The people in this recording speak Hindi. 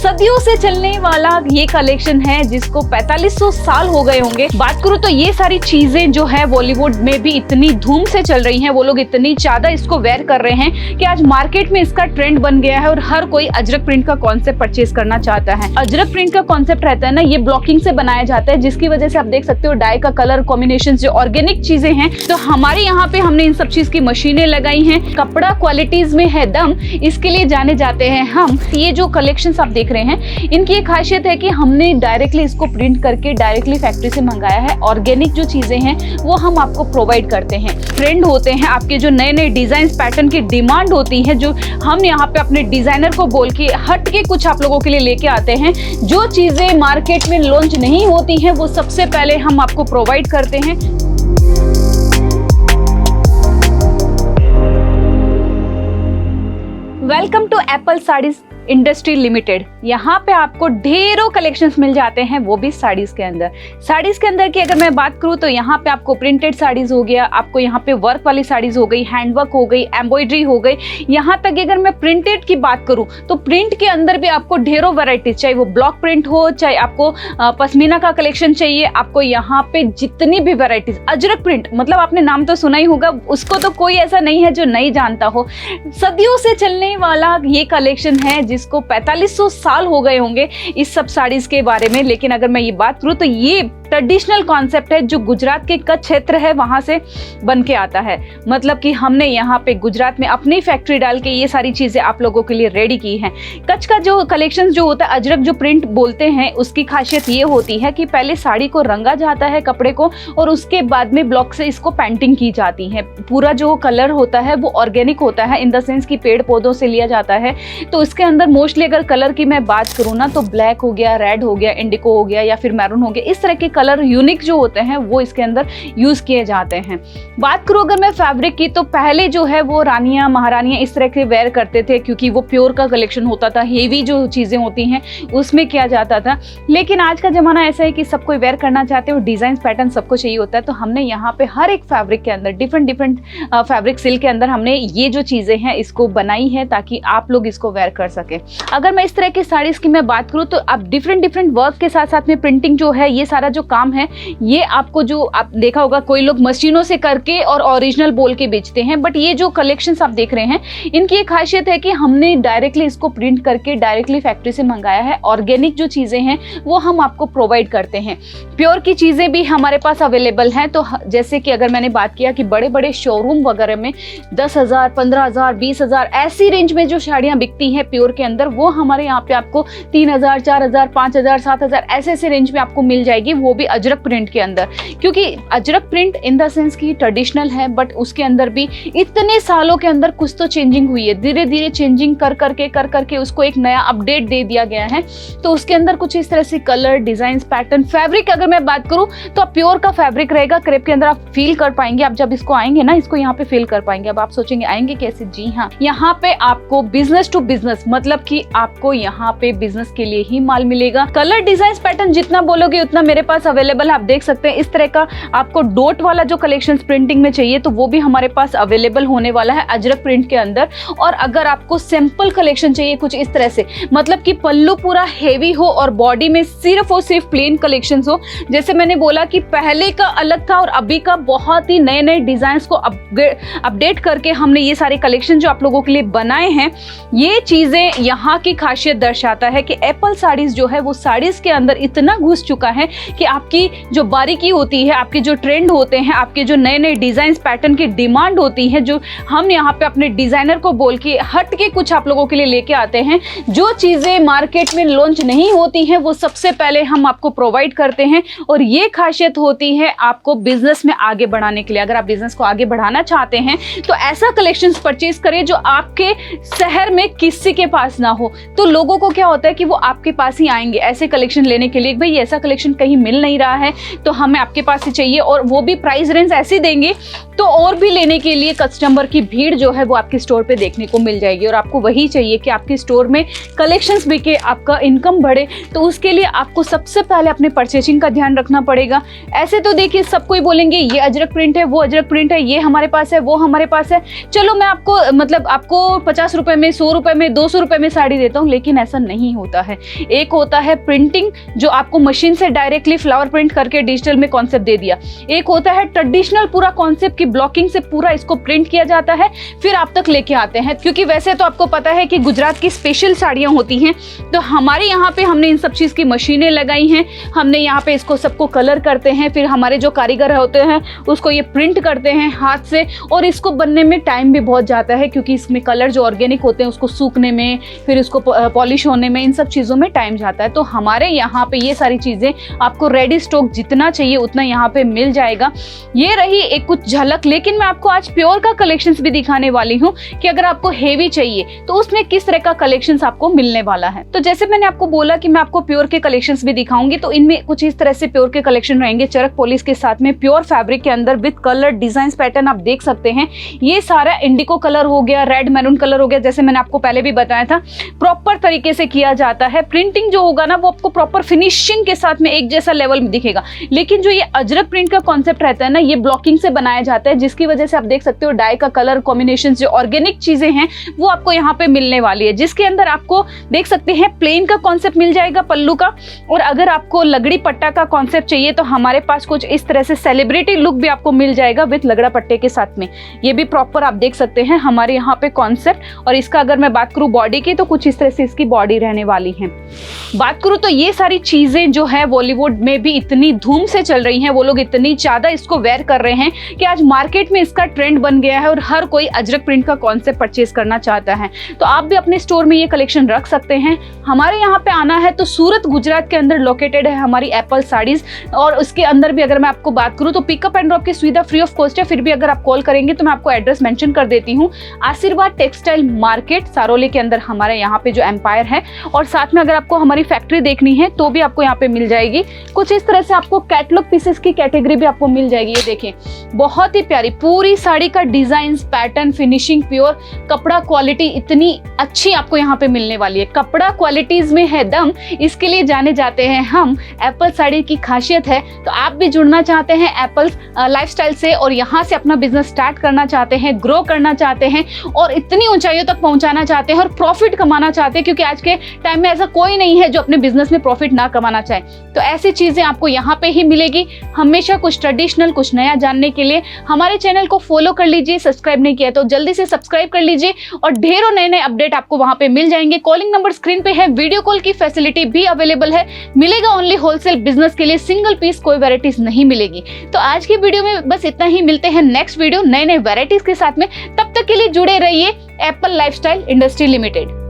सदियों से चलने वाला ये कलेक्शन है जिसको 4500 साल हो गए होंगे। बात करूं तो ये सारी चीजें जो है बॉलीवुड में भी इतनी धूम से चल रही हैं, वो लोग इतनी ज्यादा इसको वेयर कर रहे हैं कि आज मार्केट में इसका ट्रेंड बन गया है और हर कोई अजरक प्रिंट का कॉन्सेप्ट परचेज करना चाहता है। अजरक प्रिंट का कॉन्सेप्ट रहता है ना, ये ब्लॉकिंग से बनाया जाता है, जिसकी वजह से आप देख सकते हो डाई का कलर कॉम्बिनेशन जो ऑर्गेनिक चीजें हैं। तो हमारे यहाँ पे हमने इन सब चीज की मशीनें लगाई हैं। कपड़ा क्वालिटीज में है दम, इसके लिए जाने जाते हैं हम। ये जो कलेक्शंस आप देख रहे हैं, इनकी एक खासियत है कि हमने डायरेक्टली इसको प्रिंट करके डायरेक्टली फैक्ट्री से मंगाया है। ऑर्गेनिक जो चीजें हैं वो हम आपको प्रोवाइड करते हैं। ट्रेंड होते हैं आपके जो नए नए डिजाइन पैटर्न की डिमांड होती है, जो हम यहाँ पे अपने डिजाइनर को बोल के हट के कुछ आप लोगों के लिए लेके आते हैं। जो चीजें मार्केट में लॉन्च नहीं होती हैं वो सबसे पहले हम आपको प्रोवाइड करते हैं। Welcome to Apple saris industry limited. यहाँ पे आपको ढेरों कलेक्शंस मिल जाते हैं, वो भी साड़ीज के अंदर। साड़ीज के अंदर की अगर मैं बात करूँ तो यहाँ पे आपको प्रिंटेड साड़ीज हो गया, आपको यहाँ पे वर्क वाली साड़ीज हो गई, हैंडवर्क हो गई, एम्ब्रॉयडरी हो गई। यहाँ तक अगर मैं प्रिंटेड की बात करूँ तो प्रिंट के अंदर भी आपको ढेरों वैरायटीज, चाहे वो ब्लॉक प्रिंट हो, चाहे आपको पश्मीना का कलेक्शन चाहिए, आपको यहाँ पे जितनी भी वैरायटीज। अजरक प्रिंट मतलब आपने नाम तो सुना ही होगा, उसको तो कोई ऐसा नहीं है जो नहीं जानता हो। सदियों से चलने वाला ये कलेक्शन है जिसको 4500 साल हो गए होंगे इस सब साड़ीज के बारे में। लेकिन अगर मैं ये बात करूं तो ये ट्रेडिशनल कॉन्सेप्ट है जो गुजरात के कच्छ क्षेत्र है वहां से बन के आता है। मतलब कि हमने यहाँ पे गुजरात में अपनी फैक्ट्री डाल के ये सारी चीजें आप लोगों के लिए रेडी की हैं। कच्छ का जो कलेक्शन जो होता है, अजरक जो प्रिंट बोलते हैं, उसकी खासियत ये होती है कि पहले साड़ी को रंगा जाता है कपड़े को, और उसके बाद में ब्लॉक से इसको पेंटिंग की जाती है। पूरा जो कलर होता है वो ऑर्गेनिक होता है, इन द सेंस कि पेड़ पौधों से लिया जाता है। तो इसके अंदर मोस्टली अगर कलर की मैं बात करूँ ना तो ब्लैक हो गया, रेड हो गया, इंडिको हो गया या फिर मैरून हो गया, इस तरह के कलर यूनिक जो होते हैं वो इसके अंदर यूज किए जाते हैं। बात करूं अगर मैं फैब्रिक की तो पहले जो है वो रानियां महारानियां इस तरह के वेयर करते थे, क्योंकि वो प्योर का कलेक्शन होता था, हेवी जो चीजें होती हैं उसमें किया जाता था। लेकिन आज का जमाना ऐसा है कि सब कोई वेयर करना चाहते हो, डिजाइन पैटर्न सबको चाहिए होता है। तो हमने यहाँ पे हर एक फैब्रिक के अंदर डिफरेंट फैब्रिक सिल्क के अंदर हमने ये जो चीजें हैं इसको बनाई है ताकि आप लोग इसको वेयर कर सके। अगर मैं इस तरह की साड़ीज की मैं बात करूं तो आप डिफरेंट वर्क के साथ साथ में प्रिंटिंग जो है, ये सारा जो काम है ये आपको जो आप देखा होगा कोई लोग मशीनों से करके और ओरिजिनल बोल के बेचते हैं, बट ये जो कलेक्शंस आप देख रहे हैं इनकी एक खासियत है कि हमने डायरेक्टली इसको प्रिंट करके डायरेक्टली फैक्ट्री से मंगाया है। ऑर्गेनिक जो चीजें हैं वो हम आपको प्रोवाइड करते हैं। प्योर की चीजें भी हमारे पास अवेलेबल हैं। तो जैसे कि अगर मैंने बात किया कि बड़े बड़े शोरूम वगैरह में 10,000, 15,000, 20,000 ऐसी रेंज में जो साड़ियां बिकती हैं प्योर के अंदर, वो हमारे यहाँ पे आपको 3,000, 4,000, 5,000, 7,000 ऐसे रेंज में आपको मिल जाएगी, वो भी अजरक प्रिंट के अंदर। क्योंकि Ajrak print in the sense की ट्रेडिशनल है, बट उसके अंदर भी इतने सालों के अंदर कुछ तो चेंजिंग हुई है। धीरे धीरे चेंजिंग कर करके उसको एक नया अपडेट दे दिया गया है। तो उसके अंदर कुछ इस तरह से कलर, डिजाइन, पैटर्न, फैब्रिक अगर मैं बात करूं तो प्योर का फैब्रिक रहेगा। क्रेप के अंदर आप फील कर पाएंगे, आप जब इसको आएंगे ना, इसको यहाँ पे फील कर पाएंगे। अब आप सोचेंगे आएंगे कैसे? जी हाँ, यहाँ पे आपको बिजनेस टू बिजनेस, मतलब कि आपको यहाँ पे बिजनेस के लिए ही माल मिलेगा। कलर, डिजाइन, पैटर्न जितना बोलोगे उतना मेरे पास अवेलेबल है। आप देख सकते हैं इस तरह का आपको डॉट वाला जो कलेक्शन प्रिंटिंग में चाहिए तो वो भी हमारे पास अवेलेबल होने वाला है अजरक प्रिंट के अंदर। और अगर आपको सिंपल कलेक्शन चाहिए कुछ इस तरह से, मतलब कि पल्लू पूरा हेवी हो और बॉडी में सिर्फ और सिर्फ प्लेन कलेक्शन हो, जैसे मैंने बोला कि पहले का अलग था और अभी का बहुत ही नए नए डिजाइन को अपडेट करके हमने ये सारे कलेक्शन जो आप लोगों के लिए बनाए हैं। ये चीजें यहाँ की खासियत दर्शाता है कि एप्पल साड़ीज जो है वो साड़ीज के अंदर इतना घुस चुका है कि आपकी जो बारीकी होती है, आपके जो ट्रेंड होते हैं, आपके जो नए नए डिजाइन पैटर्न की डिमांड होती है, जो हम यहाँ पे अपने डिजाइनर को बोल के हट के कुछ आप लोगों के लिए लेके आते हैं। जो चीजें मार्केट में लॉन्च नहीं होती हैं वो सबसे पहले हम आपको प्रोवाइड करते हैं। और ये खासियत होती है आपको बिजनेस में आगे बढ़ाने के लिए। अगर आप बिजनेस को आगे बढ़ाना चाहते हैं तो ऐसा कलेक्शन परचेज करें जो आपके शहर में किसी के पास ना हो। तो लोगों को क्या होता है कि वो आपके पास ही आएंगे ऐसे कलेक्शन लेने के लिए। भाई ऐसा कलेक्शन कहीं मिल नहीं रहा है तो हमें आपके पास ही चाहिए, और वो भी प्राइस रेंज ऐसी देंगे तो और भी लेने के लिए कस्टमर की भीड़ जो है वो आपके स्टोर पे देखने को मिल जाएगी। और आपको वही चाहिए कि आपके स्टोर में कलेक्शंस बिके, आपका इनकम बढ़े, तो उसके लिए आपको सबसे पहले अपने परचेजिंग का ध्यान रखना पड़ेगा। ऐसे तो देखिए सब कोई बोलेंगे ये अजरक प्रिंट है, वो अजरक प्रिंट है, ये हमारे पास है, वो हमारे पास है, चलो मैं आपको मतलब आपको 50 रुपए में, 100 रुपए में, 200 रुपए में साड़ी देता हूँ, लेकिन ऐसा नहीं होता है। एक होता है प्रिंटिंग जो आपको मशीन से डायरेक्टली फ्लावर प्रिंट करके डिजिटल में कॉन्सेप्ट दे दिया, एक होता है ट्रेडिशनल पूरा कॉन्सेप्ट की ब्लॉकिंग से पूरा इसको प्रिंट किया जाता है, फिर आप तक लेके आते हैं। क्योंकि वैसे तो आपको पता है कि गुजरात की स्पेशल साड़ियां होती हैं, तो हमारे यहाँ पे हमने इन सब चीज की मशीनें लगाई हैं, हमने यहाँ पे इसको सबको कलर करते हैं, फिर हमारे जो कारीगर होते हैं उसको ये प्रिंट करते हैं हाथ से, और इसको बनने में टाइम भी बहुत जाता है क्योंकि इसमें कलर जो ऑर्गेनिक होते हैं उसको सूखने में, फिर उसको पॉलिश होने में, इन सब चीज़ों में टाइम जाता है। तो हमारे यहाँ पे ये सारी चीज़ें आपको रेडी स्टॉक जितना चाहिए उतना यहाँ पे मिल जाएगा। ये रही एक कुछ झलक, लेकिन मैं आपको आज प्योर का कलेक्शंस भी दिखाने वाली हूँ कि अगर आपको हेवी चाहिए तो उसमें किस तरह का कलेक्शंस आपको मिलने वाला है। तो जैसे मैंने आपको बोला कि मैं आपको प्योर के कलेक्शंस भी दिखाऊंगी, तो इनमें कुछ इस तरह से प्योर के कलेक्शन रहेंगे, चरक पॉलिश के साथ में प्योर फैब्रिक के अंदर विद कलर डिजाइन पैटर्न आप देख सकते हैं। ये सारा इंडिको कलर हो गया, रेड मैरून कलर हो गया, जैसे मैंने आपको पहले भी बताया था प्रॉपर तरीके से किया जाता है। प्रिंटिंग जो होगा ना वो आपको प्रॉपर फिनिशिंग के साथ में एक जैसा लेवल में दिखेगा, लेकिन जो ये अजरक प्रिंट का कॉन्सेप्ट रहता है ना, ये ब्लॉकिंग से बनाया जाता है, जिसकी वजह से आप देख सकते हो डाई का कलर कॉम्बिनेशन, जो ऑर्गेनिक चीजें हैं वो आपको यहाँ पे मिलने वाली है, जिसके अंदर आपको देख सकते हैं प्लेन का कॉन्सेप्ट मिल जाएगा पल्लू का, और अगर आपको लगड़ी पट्टा का कॉन्सेप्ट चाहिए तो हमारे पास कुछ इस तरह से सेलिब्रिटी लुक भी आपको मिल जाएगा विद लगड़ा पट्टे के साथ में। ये भी प्रॉपर आप देख सकते हैं हमारे यहाँ पे कॉन्सेप्ट। और इसका अगर मैं बात करूँ बॉडी की, तो कुछ इस तरह से इसकी बॉडी रहने वाली है। बात करूँ तो ये सारी चीजें जो है बॉलीवुड में भी इतनी धूम से चल रही हैं, वो लोग इतनी ज्यादा इसको वेयर कर रहे हैं कि आज मार्केट में इसका ट्रेंड बन गया है और हर कोई अजरक प्रिंट का कॉन्सेप्ट परचेज करना चाहता है। तो आप भी अपने स्टोर में ये कलेक्शन रख सकते हैं। हमारे यहाँ पे आना है तो सूरत गुजरात के अंदर लोकेटेड है हमारी एप्पल साड़ीज, और उसके अंदर भी अगर मैं आपको बात करूँ तो पिकअप एंड ड्रॉप की सुविधा फ्री ऑफ कॉस्ट है। फिर भी अगर आप कॉल करेंगे तो मैं आपको एड्रेस मेंशन कर देती हूँ, आशीर्वाद टेक्सटाइल मार्केट सारोली के अंदर हमारे यहाँ पे जो एम्पायर है। और साथ में अगर आपको हमारी फैक्ट्री देखनी है तो भी आपको यहाँ पे मिल जाएगी। कुछ इस तरह से आपको कैटलॉग पीसेस की कैटेगरी भी आपको मिल जाएगी। ये देखें बहुत ही प्यारी पूरी साड़ी का डिजाइन, पैटर्न, फिनिशिंग, प्योर कपड़ा क्वालिटी इतनी अच्छी आपको यहाँ पे मिलने वाली है। कपड़ा क्वालिटीज में है दम, इसके लिए जाने जाते हैं हम। एप्पल साड़ी की खासियत है। तो आप भी जुड़ना चाहते हैं एप्पल लाइफस्टाइल से और यहाँ से अपना बिजनेस स्टार्ट करना चाहते हैं, ग्रो करना चाहते हैं और इतनी ऊंचाइयों तक पहुंचाना चाहते हैं और प्रॉफिट कमाना चाहते हैं, क्योंकि आज के टाइम में ऐसा कोई नहीं है जो अपने बिजनेस में प्रॉफिट ना कमाना चाहे। तो ऐसी चीजें आपको यहाँ पे ही मिलेगी। हमेशा कुछ ट्रेडिशनल, कुछ नया जानने के लिए हमारे चैनल को फॉलो कर लीजिए। सब्सक्राइब नहीं किया तो जल्दी से सब्सक्राइब कर लीजिए और ढेरों नए नए अपडेट आपको वहां पे मिल जाएंगे। कॉलिंग नंबर स्क्रीन पे है, वीडियो कॉल की फैसिलिटी भी अवेलेबल है। मिलेगा ओनली होलसेल बिजनेस के लिए, सिंगल पीस कोई वैरायटीज नहीं मिलेगी। तो आज की वीडियो में बस इतना ही। मिलते हैं नेक्स्ट वीडियो नए नए वैरायटीज के साथ में। तब तक के लिए जुड़े रहिए एप्पल लाइफस्टाइल इंडस्ट्री लिमिटेड।